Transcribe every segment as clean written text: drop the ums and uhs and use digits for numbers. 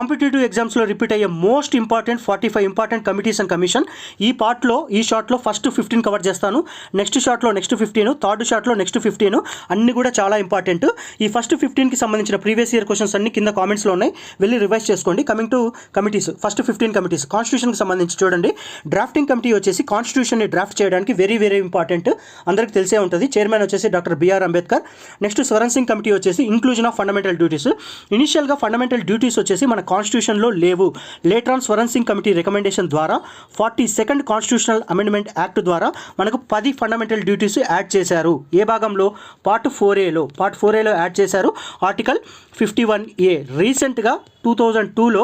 Competitive ఎగ్జామ్స్లో repeat అయ్యే most important 45 important committees and commission. ఈ షార్ట్లో ఫస్ట్ 15 కవర్ చేస్తాను, నెక్స్ట్ షార్ట్లో నెక్స్ట్ 15, థర్డ్ షార్ట్లో నెక్స్ట్ 15, అన్నీ కూడా చాలా ఇంపార్టెంట్. ఈ ఫస్ట్ 15కి సంబంధించిన ప్రీవియస్ ఇయర్ క్వశ్చన్స్ అన్ని కింద కామెంట్స్లో ఉన్నాయి, వెళ్ళి రివైజ్ చేసుకోండి. Coming to committees, first 15 committees. కాన్స్టిట్యూషన్కి సంబంధించి చూడండి, డ్రాఫ్టింగ్ కమిటీ వచ్చేసి కాన్స్టిట్యూషన్ని డ్రాఫ్ట్ చేయడానికి వెరీ వెరీ ఇంపార్టెంట్, అందరికీ తెలిసే ఉంటుంది. చైర్మన్ వచ్చేసి doctor B R Ambedkar. Next Swaran Singh committee వచ్చేసి ఇంక్లూజన్ ఆఫ్ ఫండమెంటల్ డ్యూటీస్. ఇనిషియల్గా ఫండమెంటల్ డ్యూటీస్ వచ్చేసి మన కాన్స్టిట్యూషన్లో లేవు. Later on Swaran Singh committee recommendation ద్వారా 42nd కాన్స్టిట్యూషనల్ అమెండ్మెంట్ యాక్ట్ ద్వారా మనకు 10 ఫండమెంటల్ డ్యూటీస్ యాడ్ చేశారు. ఏ భాగంలో? పార్ట్ 4Aలో యాడ్ చేశారు. Article 51A. రీసెంట్గా 2002లో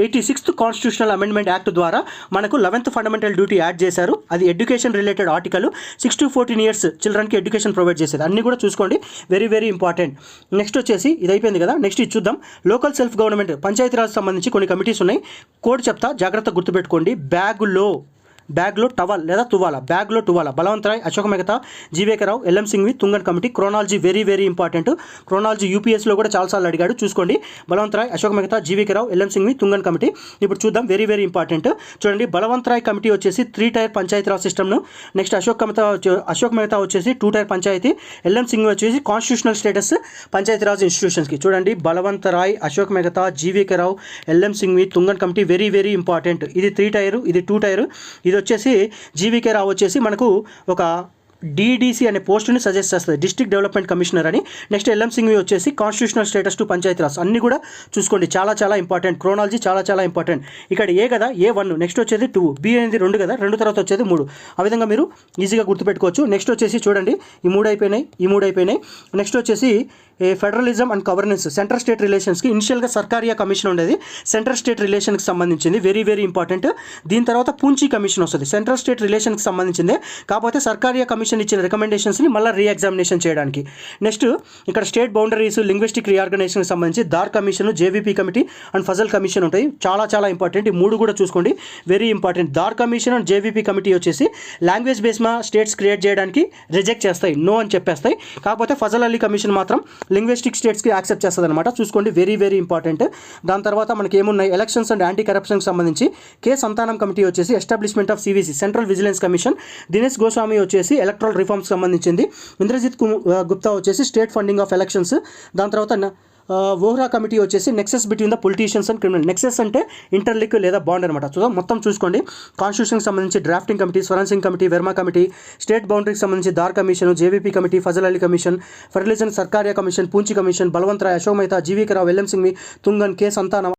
86th కాన్స్టిట్యూషనల్ అమెండ్మెంట్ యాక్ట్ ద్వారా మనకు 11th ఫండమెంటల్ డ్యూటీ యాడ్ చేశారు. అది education related article. 6 to 14 years చిల్డ్రన్కి ఎడ్యుకేషన్ ప్రొవైడ్ చేసేది. అన్నీ కూడా చూసుకోండి, వెరీ వెరీ ఇంపార్టెంట్. నెక్స్ట్ వచ్చేసి ఇది అయిపోయింది కదా, నెక్స్ట్ ఇది చూద్దాం. లోకల్ సెల్ఫ్ గవర్నమెంట్ పంచాయతీరాజ్ సంబంధించి కొన్ని కమిటీస్ ఉన్నాయి. కోడ్ చెప్తా, జాగ్రత్తగా గుర్తుపెట్టుకోండి. బ్యాగ్లో టవల్ లేదా తువాలా, బ్యాగ్లో టువాలా. Balwant Rai, Ashok Mehta, GVK Rao, LM Singhvi, Thungon committee. Chronology very very important. Chronology యూపీఎస్లో కూడా చాలాసార్లు అడిగాడు, చూసుకోండి. Balwant Rai, Ashok Mehta, GVK Rao, LM Singhvi, Thungon committee. ఇప్పుడు చూద్దాం, వెరీ వెరీ ఇంపార్టెంట్. చూడండి, బలవంత్ రాయ్ కమిటీ వచ్చేసి 3 tier పంచాయతీరాజ్ సిస్టమ్ను. నెక్స్ట్ అశోక్ మెహతా వచ్చేసి 2 tier పంచాయతీ. ఎల్ఎం సింఘ్వి వచ్చేసి కాన్స్టిట్యూషనల్ స్టేటస్ పంచాయతీరాజ్ ఇన్స్టిట్యూషన్స్కి. చూడండి, Balwant Rai, Ashok Mehta, GVK Rao, LM Singhvi, Thungon committee very very important. ఇది 3 tier, ఇది 2 tier. ఇది వచ్చేసి జీవీకే రావు వచ్చేసి మనకు ఒక డీడీసీ అనే పోస్టుని సజెస్ట్ చేస్తుంది, డిస్ట్రిక్ట్ డెవలప్మెంట్ కమిషనర్ అని. నెక్స్ట్ ఎల్ఎం సింఘ్వి వచ్చేసి కాన్స్టిట్యూషనల్ స్టేటస్ టు పంచాయతీరాజ్. అన్నీ కూడా చూసుకోండి, చాలా చాలా ఇంపార్టెంట్. క్రోనాలజీ చాలా చాలా ఇంపార్టెంట్. ఇక్కడ ఏ కదా A1, నెక్స్ట్ వచ్చేది 2, బి అనేది 2 కదా, 2 తర్వాత వచ్చేది 3. ఆ విధంగా మీరు ఈజీగా గుర్తుపెట్టుకోవచ్చు. నెక్స్ట్ వచ్చేసి చూడండి, ఈ 3 అయిపోయినాయి. నెక్స్ట్ వచ్చేసి federalism and governance, central state రిలేషన్స్కి ఇనిషియల్గా సర్కారియా కమిషన్ ఉండేది, సెంట్రల్ స్టేట్ రిలేషన్కి సంబంధించింది, వెరీ వెరీ ఇంపార్టెంట్. దీని తర్వాత పూంచి కమిషన్ వస్తుంది, సెంట్రల్ స్టేట్ రిలేషన్కి సంబంధించిందే, కాకపోతే సర్కారియా కమిషన్ ఇచ్చిన రికమెండేషన్స్ని మళ్ళీ రీఎగ్జామినేషన్ చేయడానికి. నెక్స్ట్ ఇక్కడ స్టేట్ బౌండరీస్, లింగ్విస్టిక్ రీఆర్గనైజేషన్కి సంబంధించి Dhar commission, JVP committee and Fazal commission ఉంటాయి. చాలా చాలా ఇంపార్టెంట్. ఈ 3 కూడా చూసుకోండి, very important. Dhar commission and JVP committee వచ్చేసి లాంగ్వేజ్ బేస్ మా స్టేట్స్ క్రియేట్ చేయడానికి రిజెక్ట్ చేస్తాయి, నో అని చెప్పేస్తాయి. కాకపోతే ఫజల్ అలీ కమిషన్ మాత్రం లింగ్విస్టిక్ స్టేట్స్కి యాక్సెప్ట్ చేస్తుంది అనమాట. చూసుకోండి, వెరీ వెరీ ఇంపార్టెంట్. దాని తర్వాత మనకి ఏమున్నాయి, ఎలక్షన్స్ అండ్ యాంటీ కరప్షన్కి సంబంధించి కె సంతానం కమిటీ వచ్చేసి establishment of CVC, central vigilance commission. Dinesh Goswami వచ్చేసి ఎలక్ట్రల్ రిఫార్మ్స్ సంబంధించింది. ఇంద్రజిత్ గుప్తా వచ్చేసి స్టేట్ ఫండింగ్ ఆఫ్ ఎలక్షన్స్. దాని తర్వాత వోహ్రా కమిటీ వచ్చేసి nexus between the politicians and criminal. Nexus అంటే ఇంటర్లిక్ లేదా బాండ్ అనమాట. మొత్తం చూసుకోండి. కాన్స్టిట్యూషన్కి సంబంధించి drafting committee, Swaran Singh committee, Verma committee, state బౌండరీకి సంబంధించి Dhar commission, JVP committee, Fazal Ali commission, federalism Sarkaria commission, Punchhi commission, Balwant Rai, Ashok Mehta, GVK Rao, LM Singhvi, Thungon, K సంతానం.